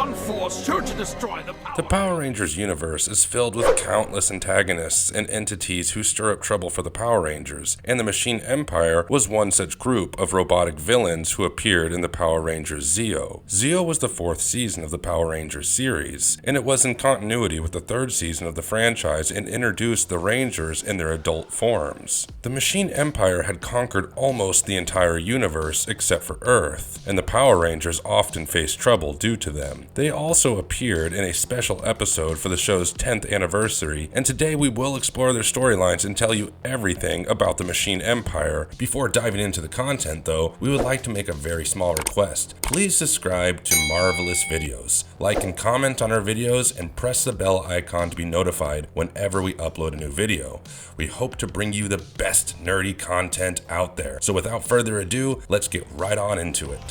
one force sure to destroy the Power The Power Rangers universe is filled with countless antagonists and entities who stir up trouble for the Power Rangers, and the Machine Empire was one such group of robotic villains who appeared in the Power Rangers Zeo. Zeo was the 4th season of the Power Rangers series, and it was in continuity with the 3rd season of the franchise and introduced the Rangers in their adult forms. The Machine Empire had conquered almost the entire universe except for Earth, and the Power Rangers often faced trouble due to them. They also appeared in a special episode for the show's 10th anniversary, and today we will explore their storylines and tell you everything about the Machine Empire. Before diving into the content though, we would like to make a very small request. Please subscribe to Marvelous Videos, like and comment on our videos, and press the bell icon to be notified whenever we upload a new video. We hope to bring you the best nerdy content out there. So without further ado, let's get right on into it.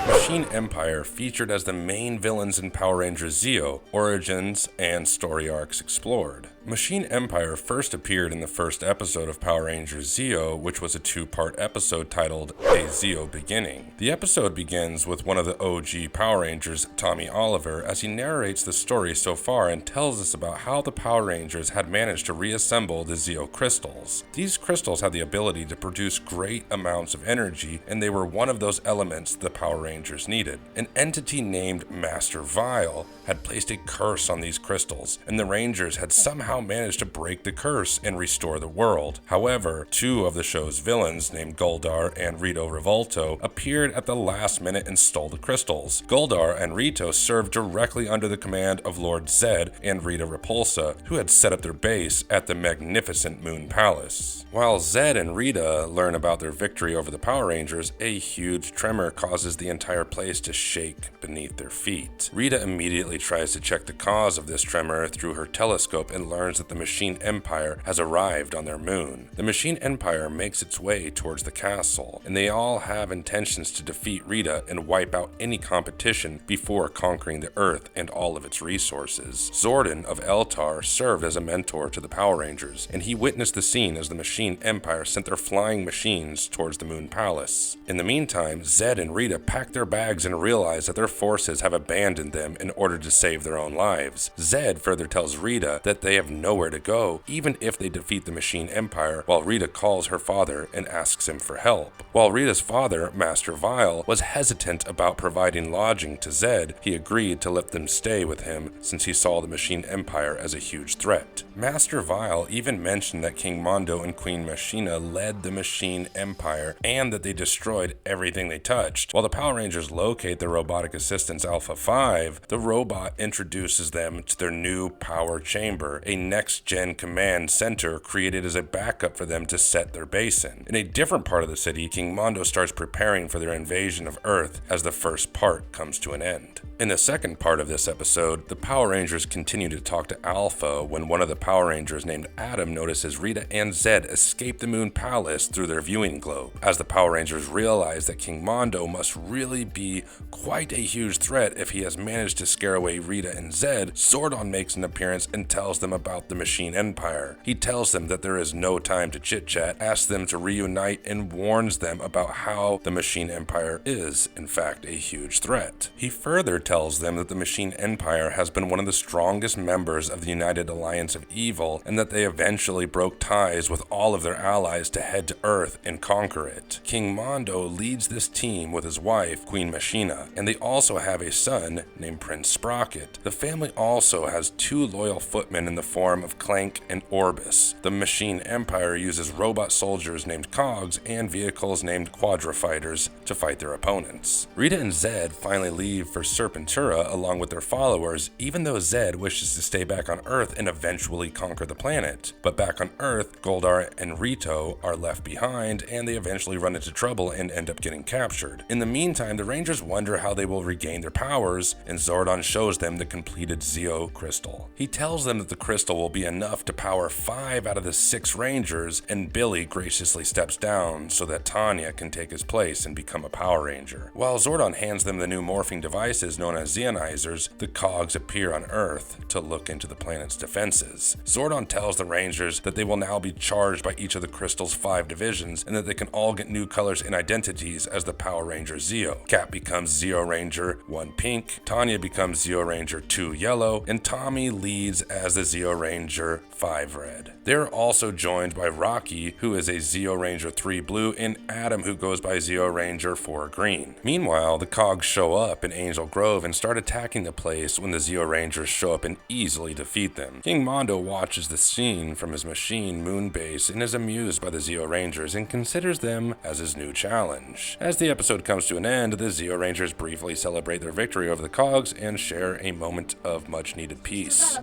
Machine Empire featured as the main villains in Power Rangers Zeo, origins and story arcs explored. Machine Empire first appeared in the first episode of Power Rangers Zeo, which was a 2-part episode titled A Zeo Beginning. The episode begins with one of the OG Power Rangers, Tommy Oliver, as he narrates the story so far and tells us about how the Power Rangers had managed to reassemble the Zeo crystals. These crystals had the ability to produce great amounts of energy, and they were one of those elements the Power Rangers needed. An entity named Master Vile had placed a curse on these crystals, and the Rangers had somehow managed to break the curse and restore the world. However, 2 of the show's villains, named Goldar and Rito Revolto, appeared at the last minute and stole the crystals. Goldar and Rito served directly under the command of Lord Zed and Rita Repulsa, who had set up their base at the magnificent Moon Palace. While Zed and Rita learn about their victory over the Power Rangers, a huge tremor causes the entire place to shake beneath their feet. Rita immediately tries to check the cause of this tremor through her telescope and learns that the Machine Empire has arrived on their moon. The Machine Empire makes its way towards the castle, and they all have intentions to defeat Rita and wipe out any competition before conquering the Earth and all of its resources. Zordon of Eltar served as a mentor to the Power Rangers, and he witnessed the scene as the Machine Empire sent their flying machines towards the Moon Palace. In the meantime, Zed and Rita pack their bags and realize that their forces have abandoned them in order to save their own lives. Zed further tells Rita that they have nowhere to go, even if they defeat the Machine Empire, while Rita calls her father and asks him for help. While Rita's father, Master Vile, was hesitant about providing lodging to Zed, he agreed to let them stay with him since he saw the Machine Empire as a huge threat. Master Vile even mentioned that King Mondo and Queen Machina led the Machine Empire and that they destroyed everything they touched. While the Power Rangers locate their robotic assistants Alpha 5, the robot introduces them to their new power chamber, a next-gen command center created as a backup for them to set their base in. In a different part of the city, King Mondo starts preparing for their invasion of Earth as the first part comes to an end. In the second part of this episode, the Power Rangers continue to talk to Alpha when one of the Power Rangers named Adam notices Rita and Zed escape the Moon Palace through their viewing globe. As the Power Rangers realize that King Mondo must really be quite a huge threat if he has managed to scare away Rita and Zed, Zordon makes an appearance and tells them about the Machine Empire. He tells them that there is no time to chit-chat, asks them to reunite, and warns them about how the Machine Empire is, in fact, a huge threat. He further tells them that the Machine Empire has been one of the strongest members of the United Alliance of Evil, and that they eventually broke ties with all of their allies to head to Earth and conquer it. King Mondo leads this team with his wife, Queen Machina, and they also have a son named Prince Sprocket. The family also has 2 loyal footmen in the form of Clank and Orbis. The Machine Empire uses robot soldiers named Cogs and vehicles named Quadrifighters to fight their opponents. Rita and Zed finally leave for Serpentura along with their followers, even though Zed wishes to stay back on Earth and eventually conquer the planet. But back on Earth, Goldar and Rito are left behind, and they eventually run into trouble and end up getting captured. In the meantime, the Rangers wonder how they will regain their powers, and Zordon shows them the completed Zeo crystal. He tells them that the crystal crystal will be enough to power 5 out of the 6 Rangers, and Billy graciously steps down so that Tanya can take his place and become a Power Ranger. While Zordon hands them the new morphing devices known as Zeonizers, the Cogs appear on Earth to look into the planet's defenses. Zordon tells the Rangers that they will now be charged by each of the crystal's 5 divisions, and that they can all get new colors and identities as the Power Ranger Zeo. Cap becomes Zeo Ranger 1 Pink, Tanya becomes Zeo Ranger 2 Yellow, and Tommy leads as the Zeo Ranger 5 Red. They're also joined by Rocky, who is a Zeo Ranger 3 Blue, and Adam, who goes by Zeo Ranger 4 Green. Meanwhile, the Cogs show up in Angel Grove and start attacking the place when the Zeo Rangers show up and easily defeat them. King Mondo watches the scene from his machine moon base and is amused by the Zeo Rangers and considers them as his new challenge. As the episode comes to an end, the Zeo Rangers briefly celebrate their victory over the Cogs and share a moment of much-needed peace.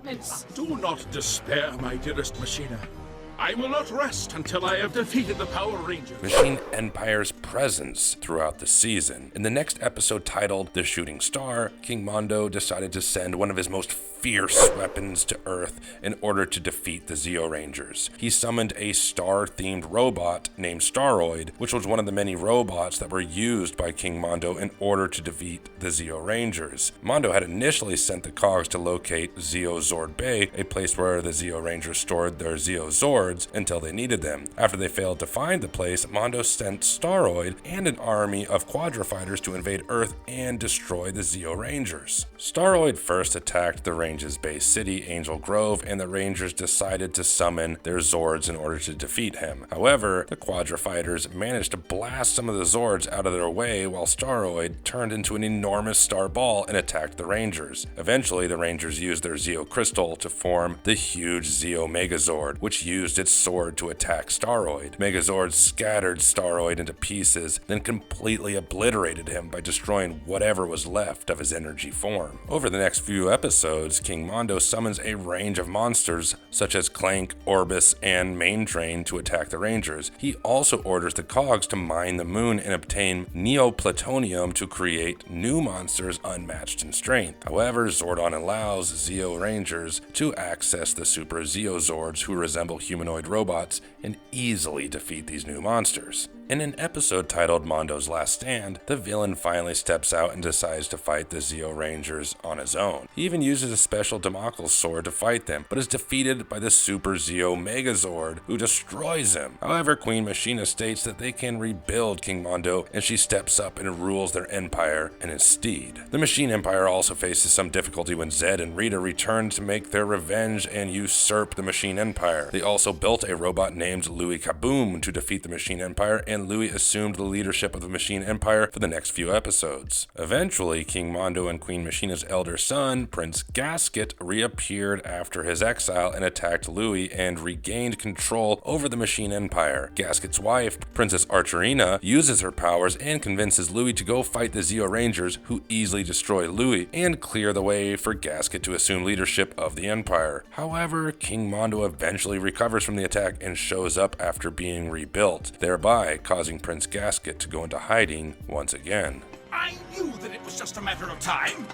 Do not despair, my dearest Machina. I will not rest until I have defeated the Power Rangers. Machine Empire's presence throughout the season. In the next episode titled The Shooting Star, King Mondo decided to send one of his most fierce weapons to Earth in order to defeat the Zeo Rangers. He summoned a star-themed robot named Staroid, which was one of the many robots that were used by King Mondo in order to defeat the Zeo Rangers. Mondo had initially sent the Cogs to locate Zeo Zord Bay, a place where the Zeo Rangers stored their Zeo Zords until they needed them. After they failed to find the place, Mondo sent Staroid and an army of quadrifighters to invade Earth and destroy the Zeo Rangers. Staroid first attacked the Rangers' base city, Angel Grove, and the Rangers decided to summon their Zords in order to defeat him. However, the quadrifighters managed to blast some of the Zords out of their way while Staroid turned into an enormous star ball and attacked the Rangers. Eventually, the Rangers used their Zeo Crystal to form the huge Zeo Megazord, which used its sword to attack Staroid. Megazord scattered Staroid into pieces, then completely obliterated him by destroying whatever was left of his energy form. Over the next few episodes, King Mondo summons a range of monsters such as Clank, Orbis, and Main Train to attack the Rangers. He also orders the Cogs to mine the moon and obtain Neoplutonium to create new monsters unmatched in strength. However, Zordon allows Zeo Rangers to access the Super Zeo Zords, who resemble humanoid robots, and easily defeat these new monsters. In an episode titled Mondo's Last Stand, the villain finally steps out and decides to fight the Zeo Rangers on his own. He even uses a special Damocles sword to fight them, but is defeated by the Super Zeo Megazord, who destroys him. However, Queen Machina states that they can rebuild King Mondo, and she steps up and rules their empire in his stead. The Machine Empire also faces some difficulty when Zed and Rita return to make their revenge and usurp the Machine Empire. They also built a robot named Louis Kaboom to defeat the Machine Empire, and Louis assumed the leadership of the Machine Empire for the next few episodes. Eventually, King Mondo and Queen Machina's elder son, Prince Gasket, reappeared after his exile and attacked Louis and regained control over the Machine Empire. Gasket's wife, Princess Archerina, uses her powers and convinces Louis to go fight the Zeo Rangers, who easily destroy Louis and clear the way for Gasket to assume leadership of the Empire. However, King Mondo eventually recovers from the attack and shows up after being rebuilt, thereby causing Prince Gasket to go into hiding once again. I knew that it was just a matter of time.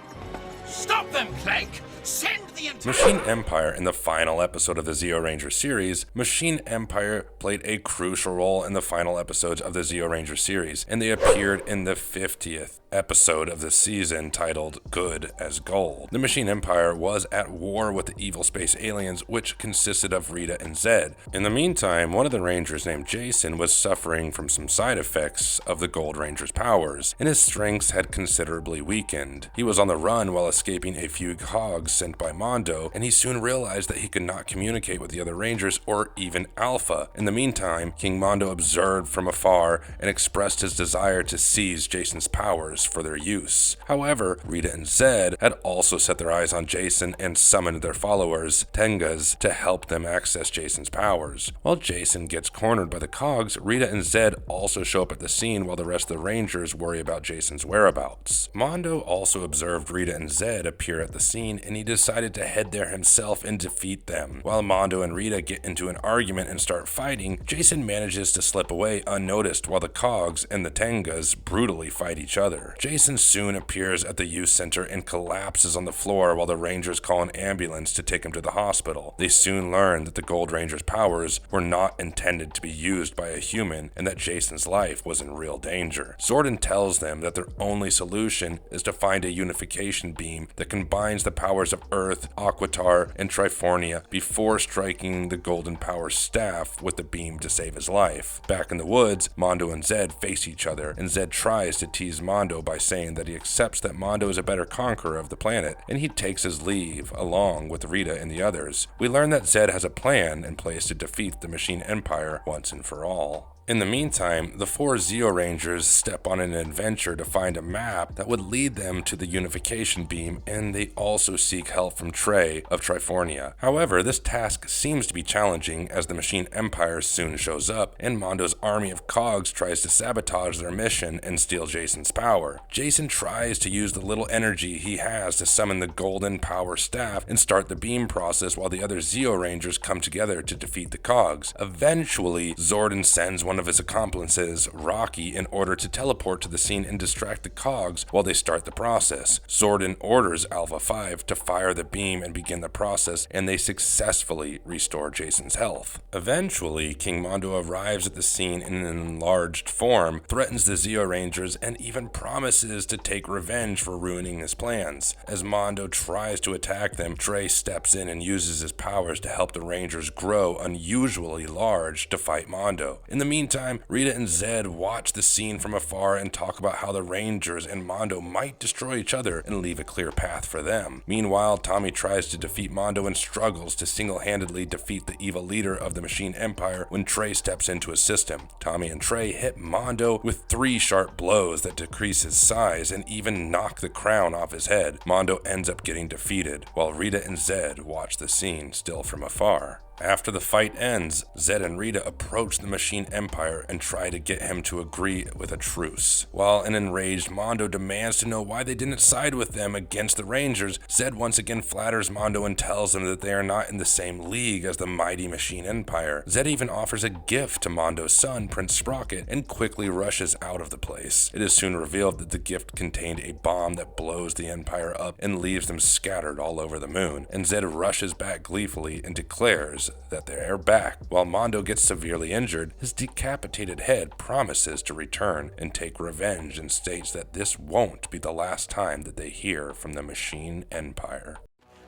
Stop them, Clank! Send the entire Machine Empire. In the final episode of the Zeo Ranger series, Machine Empire played a crucial role in the final episodes of the Zeo Ranger series, and they appeared in the 50th episode of the season titled Good as Gold. The Machine Empire was at war with the evil space aliens, which consisted of Rita and Zed. In the meantime, one of the Rangers named Jason was suffering from some side effects of the Gold Ranger's powers, and his strengths had considerably weakened. He was on the run while escaping a few Cogs sent by Mondo, and he soon realized that he could not communicate with the other Rangers or even Alpha. In the meantime, King Mondo observed from afar and expressed his desire to seize Jason's powers for their use. However, Rita and Zed had also set their eyes on Jason and summoned their followers, Tengas, to help them access Jason's powers. While Jason gets cornered by the Cogs, Rita and Zed also show up at the scene while the rest of the Rangers worry about Jason's whereabouts. Mondo also observed Rita and Zed appear at the scene, and he he decided to head there himself and defeat them. While Mondo and Rita get into an argument and start fighting, Jason manages to slip away unnoticed while the Cogs and the Tengas brutally fight each other. Jason soon appears at the youth center and collapses on the floor while the Rangers call an ambulance to take him to the hospital. They soon learn that the Gold Ranger's powers were not intended to be used by a human and that Jason's life was in real danger. Zordon tells them that their only solution is to find a unification beam that combines the powers of Earth, Aquitar, and Trifornia before striking the Golden Power staff with the beam to save his life. Back in the woods, Mondo and Zed face each other, and Zed tries to tease Mondo by saying that he accepts that Mondo is a better conqueror of the planet, and he takes his leave along with Rita and the others. We learn that Zed has a plan in place to defeat the Machine Empire once and for all. In the meantime, the 4 Zeo Rangers step on an adventure to find a map that would lead them to the unification beam, and they also seek help from Trey of Trifornia. However, this task seems to be challenging as the Machine Empire soon shows up, and Mondo's army of Cogs tries to sabotage their mission and steal Jason's power. Jason tries to use the little energy he has to summon the Golden Power staff and start the beam process while the other Zeo Rangers come together to defeat the Cogs. Eventually, Zordon sends one of his accomplices, Rocky, in order to teleport to the scene and distract the Cogs while they start the process. Zordon orders Alpha 5 to fire the beam and begin the process, and they successfully restore Jason's health. Eventually, King Mondo arrives at the scene in an enlarged form, threatens the Zeo Rangers, and even promises to take revenge for ruining his plans. As Mondo tries to attack them, Trey steps in and uses his powers to help the Rangers grow unusually large to fight Mondo. In the meantime, Rita and Zed watch the scene from afar and talk about how the Rangers and Mondo might destroy each other and leave a clear path for them. Meanwhile, Tommy tries to defeat Mondo and struggles to single-handedly defeat the evil leader of the Machine Empire when Trey steps in to assist him. Tommy and Trey hit Mondo with 3 sharp blows that decrease his size and even knock the crown off his head. Mondo ends up getting defeated, while Rita and Zed watch the scene still from afar. After the fight ends, Zed and Rita approach the Machine Empire and try to get him to agree with a truce. While an enraged Mondo demands to know why they didn't side with them against the Rangers, Zed once again flatters Mondo and tells him that they are not in the same league as the mighty Machine Empire. Zed even offers a gift to Mondo's son, Prince Sprocket, and quickly rushes out of the place. It is soon revealed that the gift contained a bomb that blows the Empire up and leaves them scattered all over the moon, and Zed rushes back gleefully and declares that they are back. While Mondo gets severely injured, his decapitated head promises to return and take revenge and states that this won't be the last time that they hear from the Machine Empire.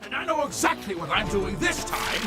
And I know exactly what I'm doing this time!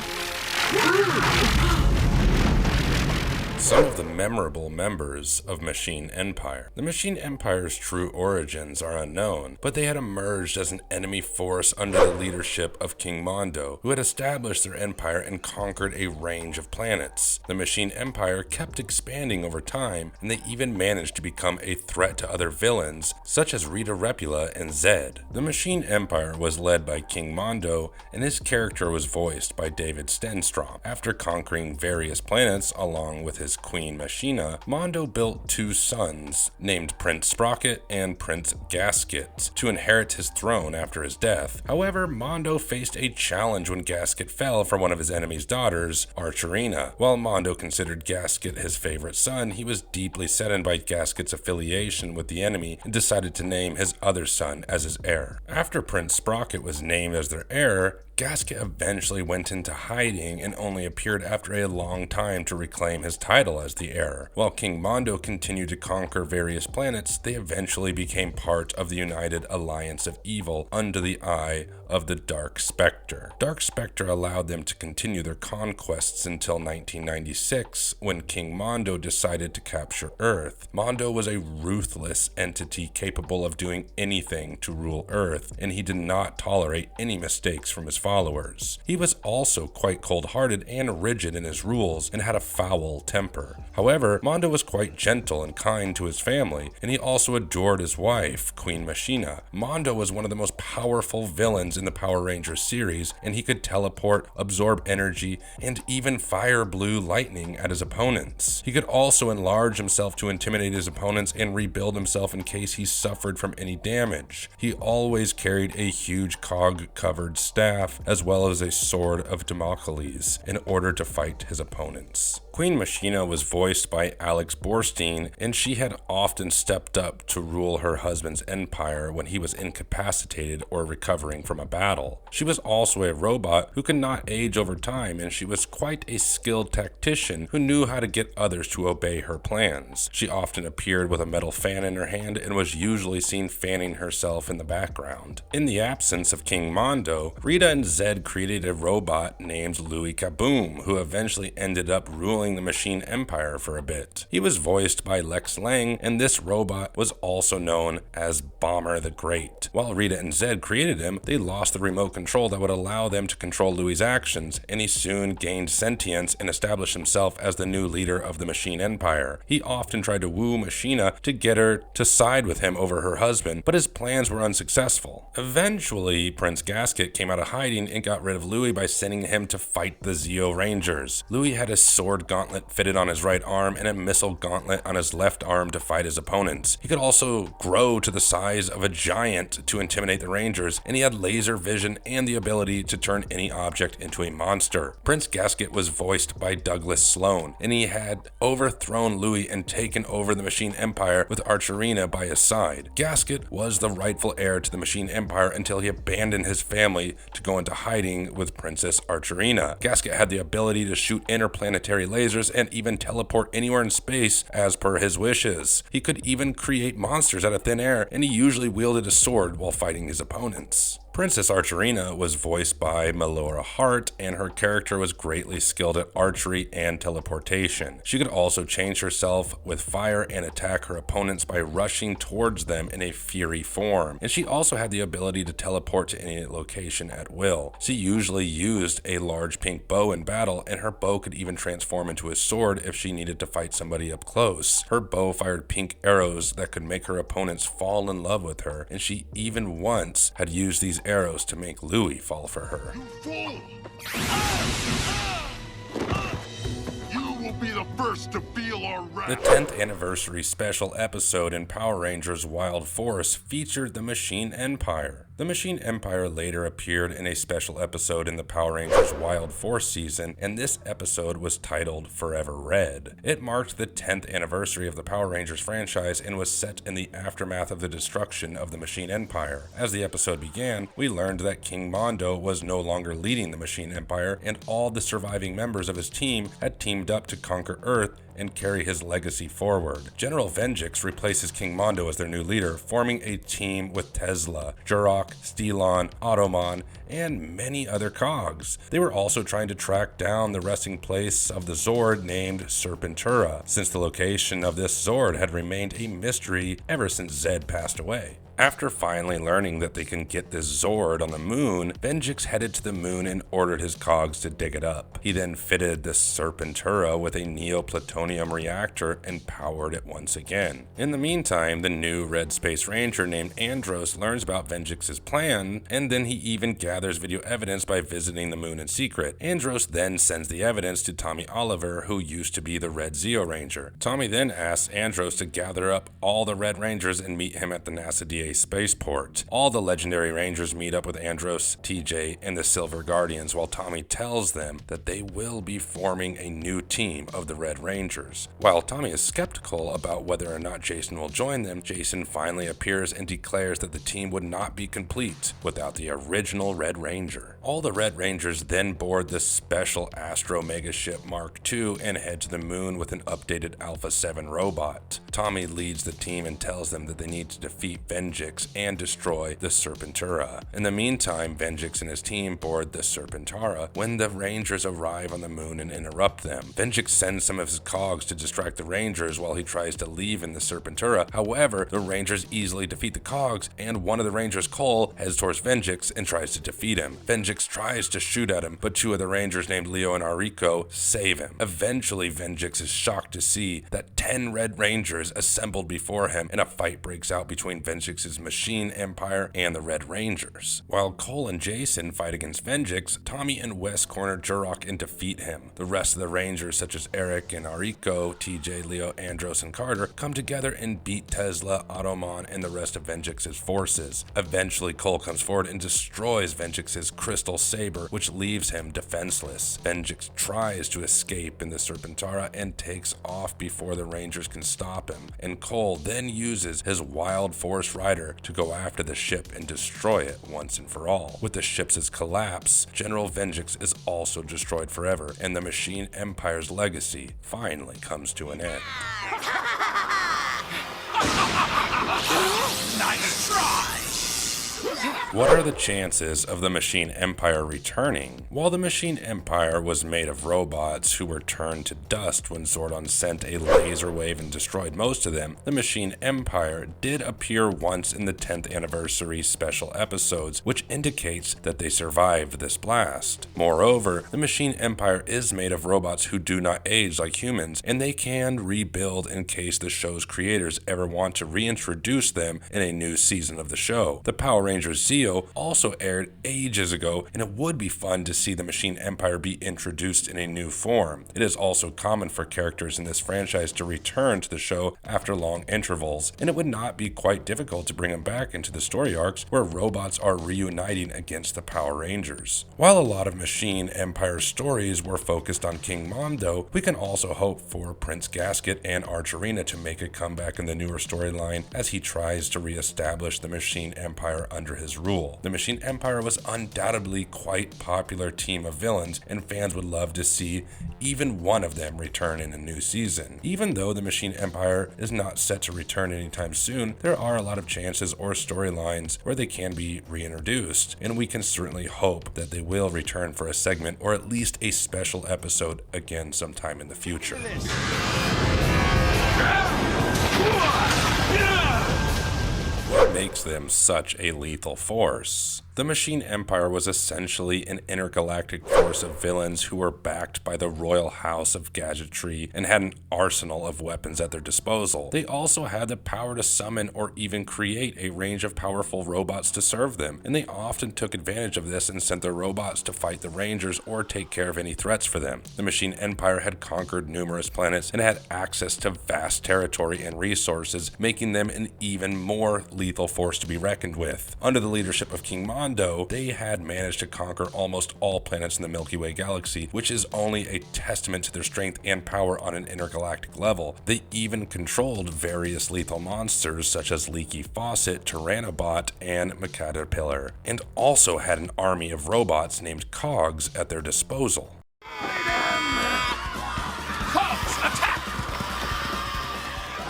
Some of the memorable members of Machine Empire. The Machine Empire's true origins are unknown, but they had emerged as an enemy force under the leadership of King Mondo, who had established their empire and conquered a range of planets. The Machine Empire kept expanding over time, and they even managed to become a threat to other villains, such as Rita Repula and Zed. The Machine Empire was led by King Mondo, and his character was voiced by David Stenstrom. After conquering various planets along with his Queen Machina, Mondo built 2 sons, named Prince Sprocket and Prince Gasket, to inherit his throne after his death. However, Mondo faced a challenge when Gasket fell for one of his enemy's daughters, Archerina. While Mondo considered Gasket his favorite son, he was deeply saddened by Gasket's affiliation with the enemy and decided to name his other son as his heir. After Prince Sprocket was named as their heir, Gasket eventually went into hiding and only appeared after a long time to reclaim his title as the heir. While King Mondo continued to conquer various planets, they eventually became part of the United Alliance of Evil under the eye of the Dark Spectre. Dark Spectre allowed them to continue their conquests until 1996, when King Mondo decided to capture Earth. Mondo was a ruthless entity capable of doing anything to rule Earth, and he did not tolerate any mistakes from his followers. He was also quite cold-hearted and rigid in his rules and had a foul temper. However, Mondo was quite gentle and kind to his family, and he also adored his wife, Queen Machina. Mondo was one of the most powerful villains in the Power Rangers series, and he could teleport, absorb energy, and even fire blue lightning at his opponents. He could also enlarge himself to intimidate his opponents and rebuild himself in case he suffered from any damage. He always carried a huge cog-covered staff as well as a sword of Damocles in order to fight his opponents. Queen Machina was voiced by Alex Borstein, and she had often stepped up to rule her husband's empire when he was incapacitated or recovering from a battle. She was also a robot who could not age over time, and she was quite a skilled tactician who knew how to get others to obey her plans. She often appeared with a metal fan in her hand and was usually seen fanning herself in the background. In the absence of King Mondo, Rita and Zed created a robot named Louis Kaboom, who eventually ended up ruling the Machine Empire for a bit. He was voiced by Lex Lang, and this robot was also known as Bomber the Great. While Rita and Zed created him, they lost the remote control that would allow them to control Louis' actions, and he soon gained sentience and established himself as the new leader of the Machine Empire. He often tried to woo Machina to get her to side with him over her husband, but his plans were unsuccessful. Eventually, Prince Gasket came out of hiding and got rid of Louis by sending him to fight the Zeo Rangers. Louis had a sword gauntlet fitted on his right arm and a missile gauntlet on his left arm to fight his opponents. He could also grow to the size of a giant to intimidate the Rangers, and he had laser vision and the ability to turn any object into a monster. Prince Gasket was voiced by Douglas Sloan, and he had overthrown Louis and taken over the Machine Empire with Archerina by his side. Gasket was the rightful heir to the Machine Empire until he abandoned his family to go into hiding with Princess Archerina. Gasket had the ability to shoot interplanetary lasers and even teleport anywhere in space as per his wishes. He could even create monsters out of thin air, and he usually wielded a sword while fighting his opponents. Princess Archerina was voiced by Melora Hart, and her character was greatly skilled at archery and teleportation. She could also change herself with fire and attack her opponents by rushing towards them in a fury form, and she also had the ability to teleport to any location at will. She usually used a large pink bow in battle, and her bow could even transform into a sword if she needed to fight somebody up close. Her bow fired pink arrows that could make her opponents fall in love with her, and she even once had used these arrows to make Louis fall for her. You will be the first to feel our wrath. The 10th anniversary special episode in Power Rangers Wild Force featured the Machine Empire. The Machine Empire later appeared in a special episode in the Power Rangers Wild Force season, and this episode was titled Forever Red. It marked the 10th anniversary of the Power Rangers franchise and was set in the aftermath of the destruction of the Machine Empire. As the episode began, we learned that King Mondo was no longer leading the Machine Empire, and all the surviving members of his team had teamed up to conquer Earth and carry his legacy forward. General Venjix replaces King Mondo as their new leader, forming a team with Tesla, Jurok, Stelon, Automon, and many other cogs. They were also trying to track down the resting place of the Zord named Serpentura, since the location of this Zord had remained a mystery ever since Zed passed away. After finally learning that they can get this Zord on the moon, Venjix headed to the moon and ordered his cogs to dig it up. He then fitted the Serpentura with a Neoplutonium reactor and powered it once again. In the meantime, the new Red Space Ranger named Andros learns about Venjix's plan, and then he even gathers video evidence by visiting the moon in secret. Andros then sends the evidence to Tommy Oliver, who used to be the Red Zeo Ranger. Tommy then asks Andros to gather up all the Red Rangers and meet him at the NASA DA spaceport. All the legendary Rangers meet up with Andros, TJ, and the Silver Guardians, while Tommy tells them that they will be forming a new team of the Red Rangers. While Tommy is skeptical about whether or not Jason will join them, Jason finally appears and declares that the team would not be complete without the original Red Ranger. All the Red Rangers then board the special Astro Megaship Mark II and head to the moon with an updated Alpha 7 robot. Tommy leads the team and tells them that they need to defeat Venjix and destroy the Serpentura. In the meantime, Venjix and his team board the Serpentara when the Rangers arrive on the moon and interrupt them. Venjix sends some of his cogs to distract the Rangers while he tries to leave in the Serpentura. However, the Rangers easily defeat the cogs, and one of the Rangers, Cole, heads towards Venjix and tries to defeat him. Venjix Venjix tries to shoot at him, but two of the Rangers named Leo and Ariko save him. Eventually, Venjix is shocked to see that 10 Red Rangers assembled before him, and a fight breaks out between Venjix's Machine Empire and the Red Rangers. While Cole and Jason fight against Venjix, Tommy and Wes corner Jurok and defeat him. The rest of the Rangers, such as Eric and Ariko, TJ, Leo, Andros, and Carter, come together and beat Tesla, Automon, and the rest of Venjix's forces. Eventually, Cole comes forward and destroys Venjix's Crystal Saber, which leaves him defenseless. Venjix tries to escape in the Serpentara and takes off before the Rangers can stop him, and Cole then uses his Wild Force Rider to go after the ship and destroy it once and for all. With the ship's collapse, General Venjix is also destroyed forever, and the Machine Empire's legacy finally comes to an end. Nice try! What are the chances of the Machine Empire returning? While the Machine Empire was made of robots who were turned to dust when Zordon sent a laser wave and destroyed most of them, the Machine Empire did appear once in the 10th anniversary special episodes, which indicates that they survived this blast. Moreover, the Machine Empire is made of robots who do not age like humans, and they can rebuild in case the show's creators ever want to reintroduce them in a new season of the show. The Power Rangers Zeo also aired ages ago, and it would be fun to see the Machine Empire be introduced in a new form. It is also common for characters in this franchise to return to the show after long intervals, and it would not be quite difficult to bring them back into the story arcs where robots are reuniting against the Power Rangers. While a lot of Machine Empire stories were focused on King Mondo, we can also hope for Prince Gasket and Archerina to make a comeback in the newer storyline as he tries to reestablish the Machine Empire under his rule. The Machine Empire was undoubtedly quite popular team of villains, and fans would love to see even one of them return in a new season. Even though the Machine Empire is not set to return anytime soon, there are a lot of chances or storylines where they can be reintroduced, and we can certainly hope that they will return for a segment or at least a special episode again sometime in the future. What makes them such a lethal force? The Machine Empire was essentially an intergalactic force of villains who were backed by the royal house of gadgetry and had an arsenal of weapons at their disposal. They also had the power to summon or even create a range of powerful robots to serve them, and they often took advantage of this and sent their robots to fight the Rangers or take care of any threats for them. The Machine Empire had conquered numerous planets and had access to vast territory and resources, making them an even more lethal force to be reckoned with. Under the leadership of King Mondo, they had managed to conquer almost all planets in the Milky Way galaxy, which is only a testament to their strength and power on an intergalactic level. They even controlled various lethal monsters such as Leaky Faucet, Tyrannobot, and Caterpillar, and also had an army of robots named Cogs at their disposal. Cogs, attack!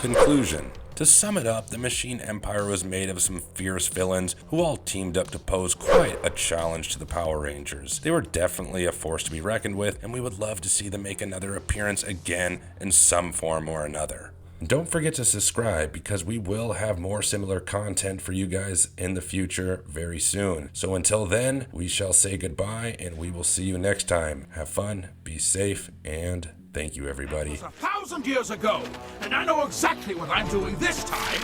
Conclusion. To sum it up, the Machine Empire was made of some fierce villains who all teamed up to pose quite a challenge to the Power Rangers. They were definitely a force to be reckoned with, and we would love to see them make another appearance again in some form or another. Don't forget to subscribe because we will have more similar content for you guys in the future very soon. So until then, we shall say goodbye and we will see you next time. Have fun, be safe, and thank you, everybody. It was 1,000 years ago, and I know exactly what I'm doing this time.